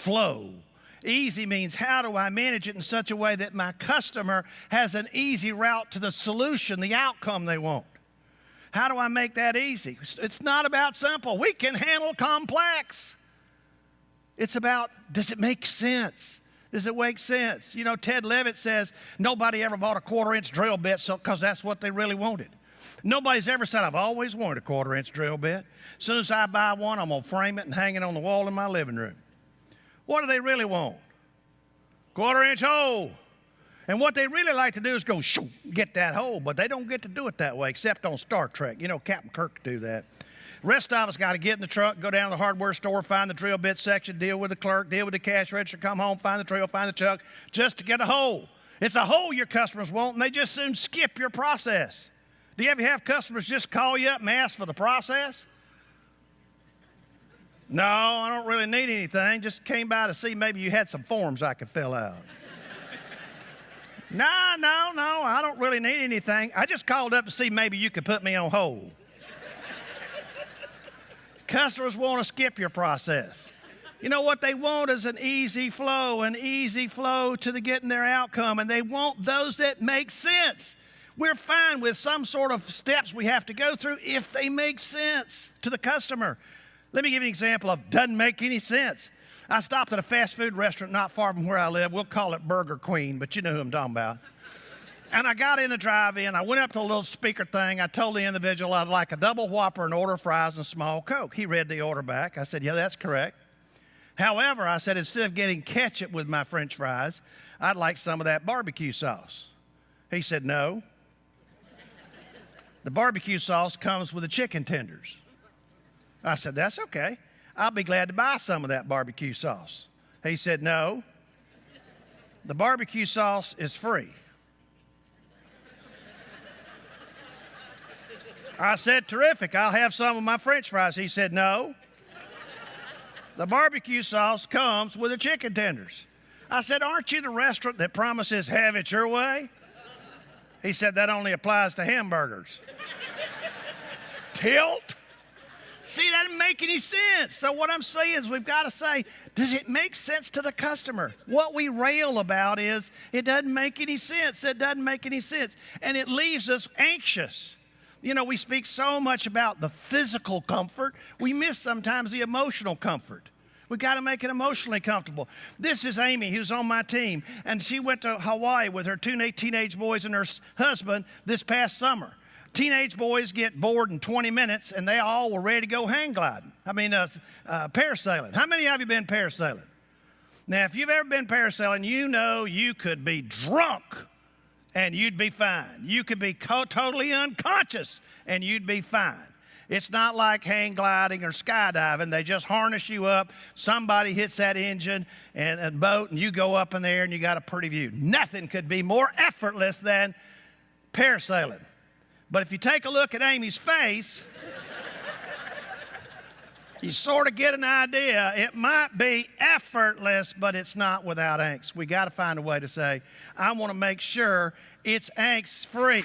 flow. Easy means how do I manage it in such a way that my customer has an easy route to the solution, the outcome they want. How do I make that easy? It's not about simple. We can handle complex. It's about, does it make sense? Does it make sense? You know, Ted Levitt says nobody ever bought a 1/4-inch drill bit because that's what they really wanted. Nobody's ever said, I've always wanted a 1/4-inch drill bit. As soon as I buy one, I'm going to frame it and hang it on the wall in my living room. What do they really want? 1/4-inch hole. And what they really like to do is go, shoo, get that hole, but they don't get to do it that way, except on Star Trek. You know, Captain Kirk could do that. The rest of us got to get in the truck, go down to the hardware store, find the drill bit section, deal with the clerk, deal with the cash register, come home, find the drill, find the chuck, just to get a hole. It's a hole your customers want, and they just soon skip your process. Do you ever have customers just call you up and ask for the process? No, I don't really need anything. Just came by to see maybe you had some forms I could fill out. No, I don't really need anything. I just called up to see maybe you could put me on hold. Customers want to skip your process. You know what they want is an easy flow to the getting their outcome, and they want those that make sense. We're fine with some sort of steps we have to go through if they make sense to the customer. Let me give you an example of doesn't make any sense. I stopped at a fast food restaurant not far from where I live. We'll call it Burger Queen, but you know who I'm talking about. And I got in the drive-in. I went up to a little speaker thing. I told the individual I'd like a double Whopper, an order of fries, and a small Coke. He read the order back. I said, yeah, that's correct. However, I said, instead of getting ketchup with my French fries, I'd like some of that barbecue sauce. He said, no. The barbecue sauce comes with the chicken tenders. I said, that's okay. I'll be glad to buy some of that barbecue sauce. He said, no. The barbecue sauce is free. I said, terrific, I'll have some of my French fries. He said, no. The barbecue sauce comes with the chicken tenders. I said, aren't you the restaurant that promises have it your way? He said, that only applies to hamburgers. Tilt? See, that doesn't make any sense. So what I'm saying is we've got to say, does it make sense to the customer? What we rail about is it doesn't make any sense. It doesn't make any sense. And it leaves us anxious. You know, we speak so much about the physical comfort. We miss sometimes the emotional comfort. We've got to make it emotionally comfortable. This is Amy, who's on my team, and she went to Hawaii with her 2 teenage boys and her husband this past summer. Teenage boys get bored in 20 minutes, and they all were ready to go hang gliding. Parasailing. How many of you been parasailing? Now, if you've ever been parasailing, you know you could be drunk, and you'd be fine. You could be totally unconscious, and you'd be fine. It's not like hang gliding or skydiving. They just harness you up. Somebody hits that engine and boat, and you go up in there, and you got a pretty view. Nothing could be more effortless than parasailing. But if you take a look at Amy's face, you sort of get an idea. It might be effortless, but it's not without angst. We got to find a way to say, I want to make sure it's angst-free.